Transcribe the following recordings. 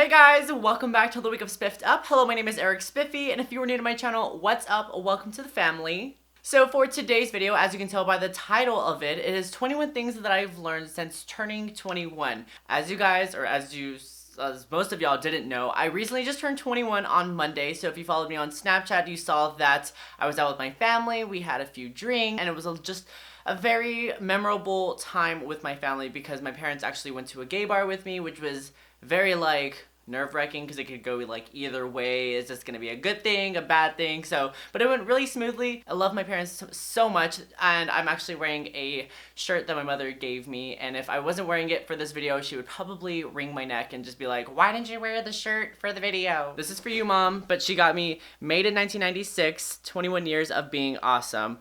Hey guys, welcome back to the week of SpiffdUp. Hello, my name is Eric Spiffy, and if you are new to my channel, what's up? Welcome to the family. So for today's video, as you can tell by the title of it, it is 21 things that I've learned since turning 21. As you guys, or as most of y'all didn't know, I recently just turned 21 on Monday, so if you followed me on Snapchat, you saw that I was out with my family, we had a few drinks, and it was just a very memorable time with my family because my parents actually went to a gay bar with me, which was very nerve-wracking because it could go either way. Is this gonna be a good thing, a bad thing? But it went really smoothly. I love my parents so much, and I'm actually wearing a shirt that my mother gave me, and if I wasn't wearing it for this video, she would probably wring my neck and just be like, why didn't you wear the shirt for the video? This is for you, Mom, but she got me made in 1996, 21 years of being awesome.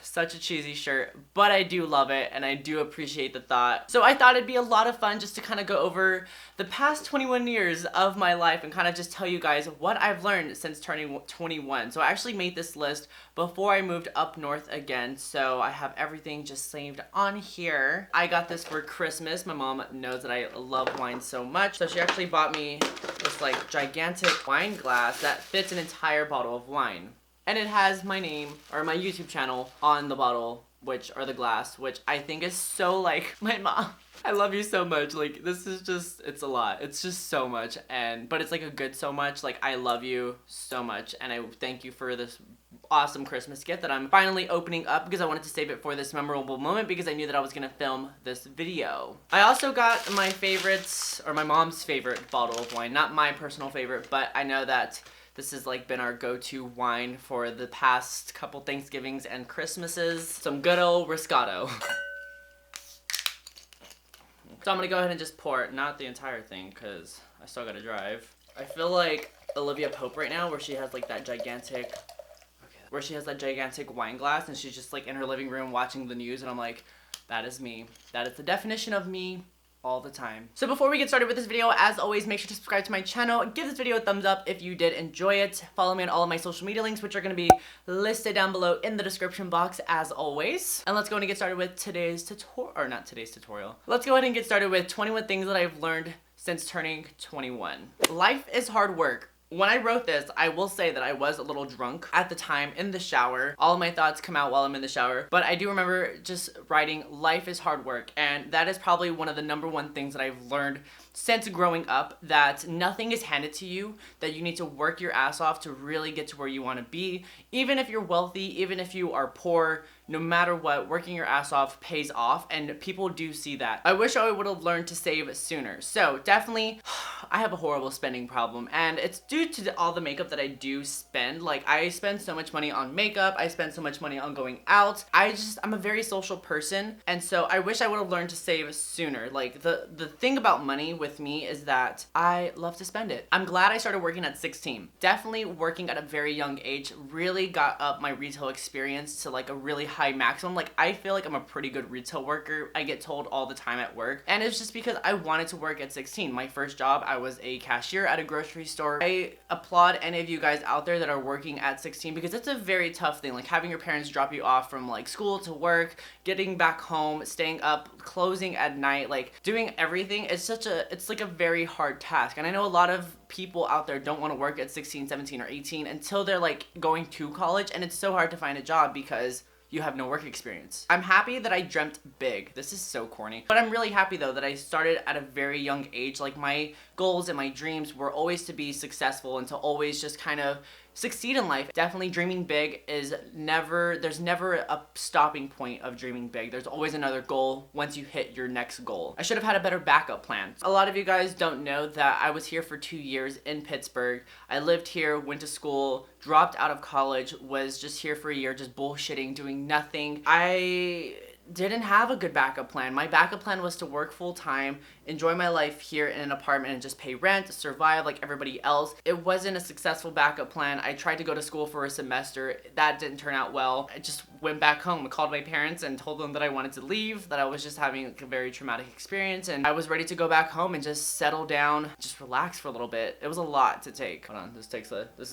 Such a cheesy shirt, but I do love it and I do appreciate the thought. So I thought it'd be a lot of fun just to kind of go over the past 21 years of my life and kind of just tell you guys what I've learned since turning 21. So I actually made this list before I moved up north again, so I have everything just saved on here. I got this for Christmas. My mom knows that I love wine so much, so she actually bought me this gigantic wine glass that fits an entire bottle of wine. And it has my name, or my YouTube channel, on the bottle, or the glass, which I think is so my mom. I love you so much. This is just, it's a lot. It's just so much, but it's a good so much. I love you so much, and I thank you for this awesome Christmas gift that I'm finally opening up because I wanted to save it for this memorable moment because I knew that I was gonna film this video. I also got my favorites, or my mom's favorite bottle of wine. Not my personal favorite, but I know that this has been our go-to wine for the past couple Thanksgivings and Christmases. Some good old Riscato. So I'm gonna go ahead and just pour it, not the entire thing, because I still gotta drive. I feel like Olivia Pope right now, where she has that gigantic, wine glass, and she's just in her living room watching the news, and I'm like, that is me. That is the definition of me. All the time. So before we get started with this video, as always, make sure to subscribe to my channel. Give this video a thumbs up if you did enjoy it. Follow me on all of my social media links, which are going to be listed down below in the description box as always. And let's go ahead and get started with today's tutorial, or not today's tutorial. Let's go ahead and get started with 21 things that I've learned since turning 21. Life is hard work. When I wrote this, I will say that I was a little drunk at the time in the shower. All of my thoughts come out while I'm in the shower, but I do remember just writing, life is hard work, and that is probably one of the #1 things that I've learned since growing up, that nothing is handed to you, that you need to work your ass off to really get to where you want to be. Even if you're wealthy, even if you are poor, no matter what, working your ass off pays off, and people do see that. I wish I would have learned to save sooner. So definitely, I have a horrible spending problem, and it's due to all the makeup that I do spend. I spend so much money on makeup, I spend so much money on going out. I'm a very social person, and so I wish I would have learned to save sooner. The thing about money with me is that I love to spend it. I'm glad I started working at 16. Definitely working at a very young age really got up my retail experience to a really high maximum. I feel like I'm a pretty good retail worker. I get told all the time at work, and it's just because I wanted to work at 16. My first job, I was a cashier at a grocery store. I applaud any of you guys out there that are working at 16 because it's a very tough thing. Having your parents drop you off from school to work, getting back home, staying up, closing at night, doing everything. It's a very hard task, and I know a lot of people out there don't want to work at 16, 17, or 18 until they're going to college, and it's so hard to find a job because you have no work experience. I'm happy that I dreamt big. This is so corny, but I'm really happy though that I started at a very young age. My goals and my dreams were always to be successful and to always just kind of succeed in life. Definitely dreaming big there's never a stopping point of dreaming big. There's always another goal once you hit your next goal. I should have had a better backup plan. A lot of you guys don't know that I was here for 2 years in Pittsburgh. I lived here, went to school, dropped out of college, was just here for a year, just bullshitting, doing nothing. I didn't have a good backup plan. My backup plan was to work full-time, enjoy my life here in an apartment and just pay rent, survive like everybody else. It wasn't a successful backup plan. I tried to go to school for a semester. That didn't turn out well. I just went back home. I called my parents and told them that I wanted to leave, that I was just having a very traumatic experience, and I was ready to go back home and just settle down, just relax for a little bit. It was a lot to take. Hold on, this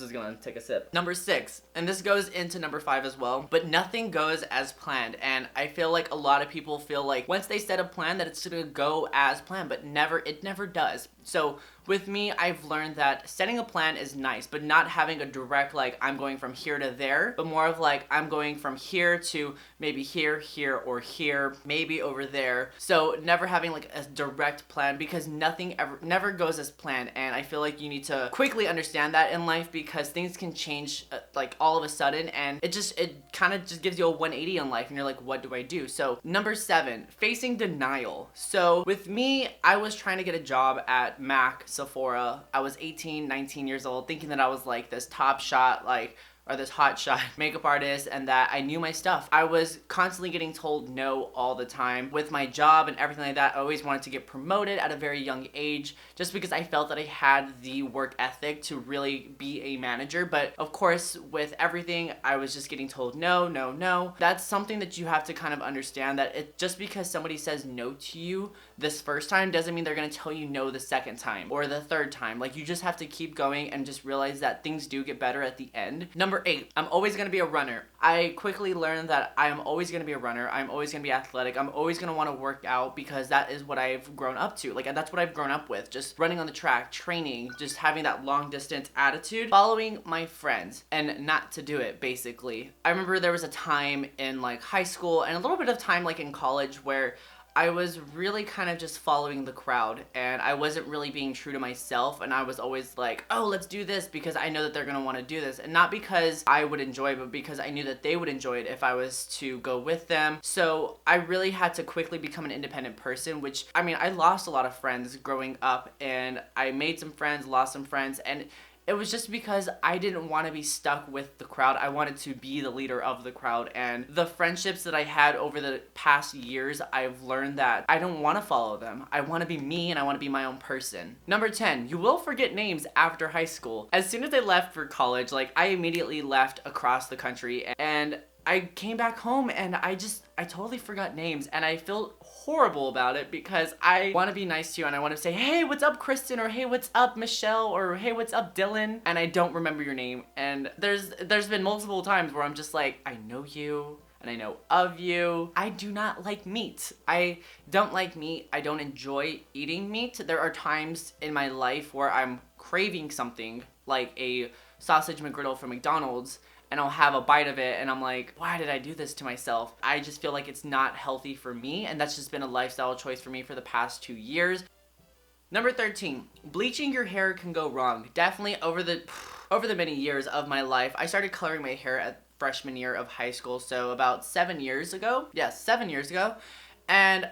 is gonna take a sip. Number 6, and this goes into number 5 as well, but nothing goes as planned, and I feel like a lot of people feel like once they set a plan that it's gonna go as planned, but it never does. So With me, I've learned that setting a plan is nice, but not having a direct, like, I'm going from here to there, but more of like, I'm going from here to maybe here, here, or here, maybe over there. So never having like a direct plan, because nothing never goes as planned. And I feel like you need to quickly understand that in life, because things can change like all of a sudden, and it kind of just gives you a 180 in life, and you're like, what do I do? So number 7, facing denial. So with me, I was trying to get a job at Mac, Sephora. I was 18, 19 years old, thinking that I was like this top shot, like, or this hot shot makeup artist, and that I knew my stuff. I was constantly getting told no all the time. With my job and everything like that, I always wanted to get promoted at a very young age, just because I felt that I had the work ethic to really be a manager. But of course, with everything, I was just getting told no, no, no. That's something that you have to kind of understand, that just because somebody says no to you this first time doesn't mean they're gonna tell you no the second time or the third time. Like, you just have to keep going and just realize that things do get better at the end. Number 8, I'm always gonna be a runner. I quickly learned that I am always gonna be a runner. I'm always gonna be athletic. I'm always gonna want to work out, because that is what I've grown up to. Like, that's what I've grown up with. Just running on the track, training, just having that long distance attitude, following my friends, and not to do it, basically. I remember there was a time in like high school and a little bit of time like in college where I was really kind of just following the crowd, and I wasn't really being true to myself, and I was always like, oh, let's do this because I know that they're gonna want to do this, and not because I would enjoy it, but because I knew that they would enjoy it if I was to go with them. So I really had to quickly become an independent person, which, I mean, I lost a lot of friends growing up, and I made some friends, lost some friends, and it was just because I didn't want to be stuck with the crowd. I wanted to be the leader of the crowd. And the friendships that I had over the past years, I've learned that I don't want to follow them. I want to be me, and I want to be my own person. Number 10, you will forget names after high school. As soon as I left for college, like, I immediately left across the country, and I came back home, and I totally forgot names, and I feel horrible about it, because I want to be nice to you, and I want to say, hey, what's up, Kristen, or hey, what's up, Michelle, or hey, what's up, Dylan, and I don't remember your name. And there's been multiple times where I'm just like, I know you, and I know of you. I do not like meat. I don't like meat. I don't enjoy eating meat. There are times in my life where I'm craving something, like a sausage McGriddle from McDonald's, and I'll have a bite of it, and I'm like, why did I do this to myself? I just feel like it's not healthy for me, and that's just been a lifestyle choice for me for the past 2 years. Number 13, bleaching your hair can go wrong. Definitely over the many years of my life, I started coloring my hair at freshman year of high school, so about 7 years ago. Yes, 7 years ago. And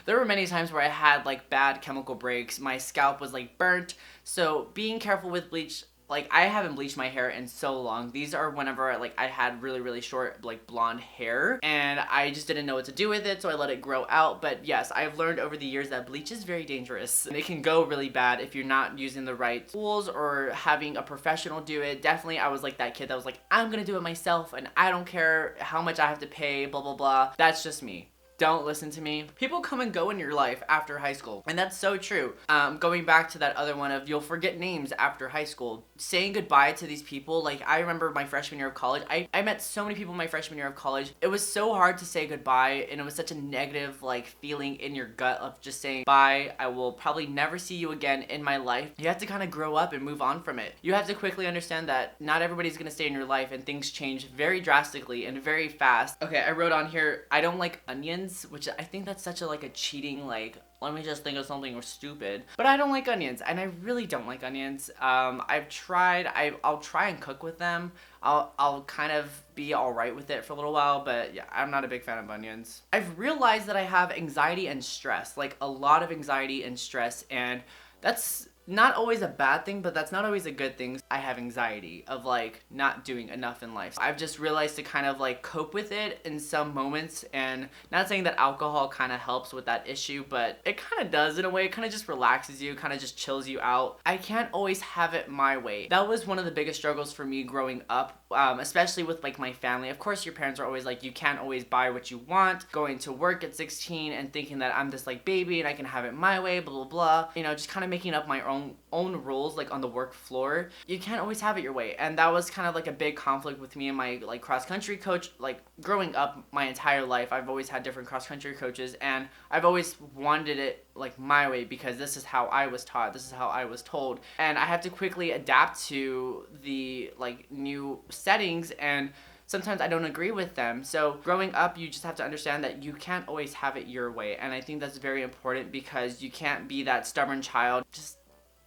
there were many times where I had like bad chemical breaks. My scalp was like burnt, so being careful with bleach. Like, I haven't bleached my hair in so long. These are whenever, like, I had really, really short, like, blonde hair, and I just didn't know what to do with it, so I let it grow out. But yes, I've learned over the years that bleach is very dangerous, and it can go really bad if you're not using the right tools or having a professional do it. Definitely, I was like that kid that was like, I'm gonna do it myself, and I don't care how much I have to pay, blah, blah, blah. That's just me. Don't listen to me. People come and go in your life after high school, and that's so true. Going back to that other one of you'll forget names after high school. Saying goodbye to these people, like, I remember my freshman year of college. I met so many people my freshman year of college. It was so hard to say goodbye, and it was such a negative, like, feeling in your gut of just saying, bye, I will probably never see you again in my life. You have to kind of grow up and move on from it. You have to quickly understand that not everybody's gonna stay in your life, and things change very drastically and very fast. Okay, I wrote on here, I don't like onions, which I think that's such a like a cheating, like, let me just think of something stupid. But I don't like onions, and I really don't like onions. I've tried, I'll try and cook with them. I'll kind of be alright with it for a little while, but yeah, I'm not a big fan of onions. I've realized that I have anxiety and stress, like a lot of anxiety and stress, and that's not always a bad thing, but that's not always a good thing. I have anxiety of like not doing enough in life. I've just realized to kind of like cope with it in some moments, and not saying that alcohol kind of helps with that issue, but it kind of does in a way. It kind of just relaxes you, kind of just chills you out. I can't always have it my way. That was one of the biggest struggles for me growing up, especially with like my family. Of course, your parents are always like, you can't always buy what you want. Going to work at 16 and thinking that I'm this like baby and I can have it my way, blah, blah, blah. You know, just kind of making up my own own rules, like on the work floor, you can't always have it your way. And that was kind of like a big conflict with me and my like cross country coach. Like growing up my entire life, I've always had different cross country coaches, and I've always wanted it like my way because this is how I was taught, this is how I was told, and I had to quickly adapt to the like new settings, and sometimes I don't agree with them. So growing up, you just have to understand that you can't always have it your way. And I think that's very important because you can't be that stubborn child. Just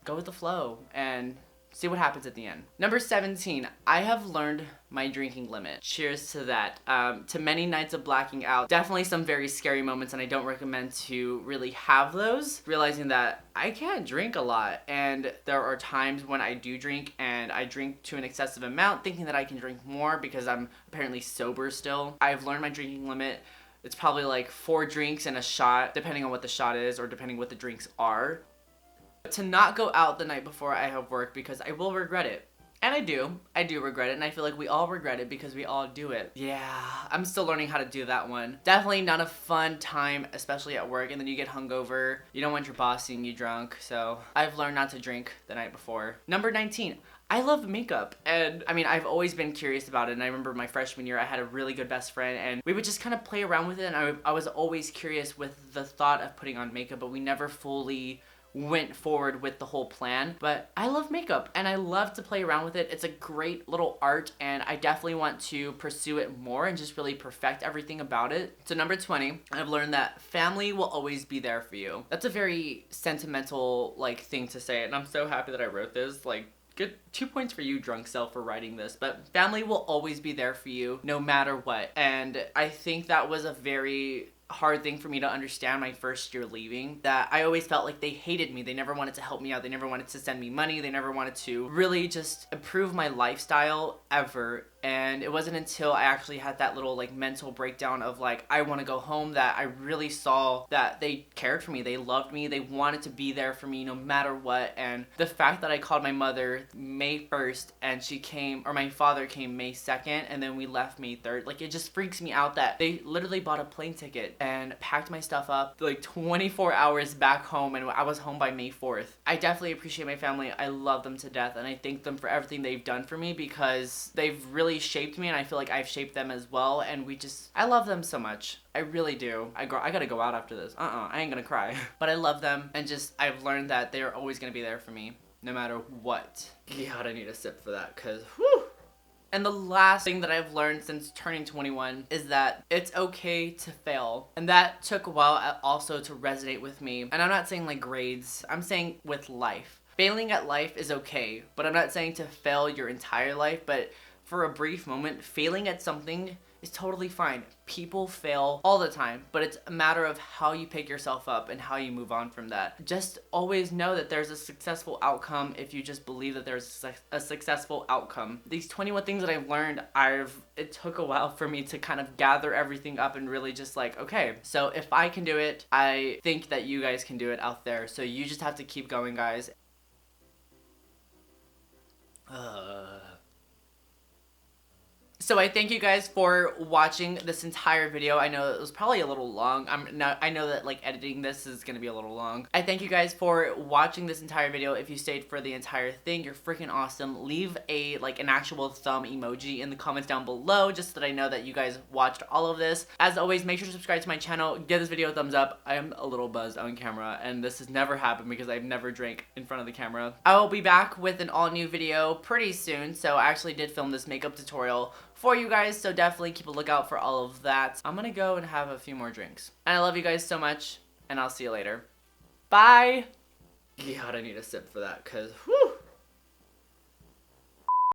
go with the flow and see what happens at the end. Number 17, I have learned my drinking limit. Cheers to that. To many nights of blacking out. Definitely some very scary moments, and I don't recommend to really have those. Realizing that I can't drink a lot, and there are times when I do drink, and I drink to an excessive amount, thinking that I can drink more because I'm apparently sober still. I've learned my drinking limit. It's probably like 4 drinks and a shot, depending on what the shot is, or depending what the drinks are. To not go out the night before I have work because I will regret it. And I do regret it, and I feel like we all regret it because we all do it. Yeah, I'm still learning how to do that one. Definitely not a fun time, especially at work, and then you get hungover. You don't want your boss seeing you drunk, so I've learned not to drink the night before. Number 19. I love makeup, and I mean, I've always been curious about it, and I remember my freshman year, I had a really good best friend, and we would just kind of play around with it, and I was always curious with the thought of putting on makeup, but we never fully went forward with the whole plan. But I love makeup and I love to play around with it. It's a great little art, and I definitely want to pursue it more and just really perfect everything about it. So number 20, I've learned that family will always be there for you. That's a very sentimental like thing to say, and I'm so happy that I wrote this. Like, good 2 points for you, drunk self, for writing this. But family will always be there for you no matter what. And I think that was a very hard thing for me to understand my first year leaving, that I always felt like they hated me. They never wanted to help me out. They never wanted to send me money. They never wanted to really just improve my lifestyle ever. And it wasn't until I actually had that little like mental breakdown of like, I want to go home, that I really saw that they cared for me. They loved me. They wanted to be there for me no matter what. And the fact that I called my mother May 1st and she came, or my father came May 2nd, and then we left May 3rd, like it just freaks me out that they literally bought a plane ticket and packed my stuff up like 24 hours back home, and I was home by May 4th. I definitely appreciate my family. I love them to death, and I thank them for everything they've done for me because they've really shaped me, and I feel like I've shaped them as well, and I love them so much. I really do. I gotta go out after this. I ain't gonna cry. But I love them, and just I've learned that they're always gonna be there for me no matter what. God, I need a sip for that, cause whew. And the last thing that I've learned since turning 21 is that it's okay to fail. And that took a while also to resonate with me. And I'm not saying like grades, I'm saying with life. Failing at life is okay, but I'm not saying to fail your entire life, but for a brief moment, failing at something is totally fine. People fail all the time, but it's a matter of how you pick yourself up and how you move on from that. Just always know that there's a successful outcome if you just believe that there's a successful outcome. These 21 things that I've learned, it took a while for me to kind of gather everything up and really just like, okay, so if I can do it, I think that you guys can do it out there. So you just have to keep going, guys. So I thank you guys for watching this entire video. I know it was probably a little long. I know that like editing this is gonna be a little long. I thank you guys for watching this entire video. If you stayed for the entire thing, you're freaking awesome. Leave an actual thumb emoji in the comments down below, just so that I know that you guys watched all of this. As always, make sure to subscribe to my channel. Give this video a thumbs up. I am a little buzzed on camera, and this has never happened because I've never drank in front of the camera. I will be back with an all new video pretty soon. So I actually did film this makeup tutorial for you guys, so definitely keep a lookout for all of that. I'm gonna go and have a few more drinks. And I love you guys so much, and I'll see you later. Bye! God, I need a sip for that, cause whew.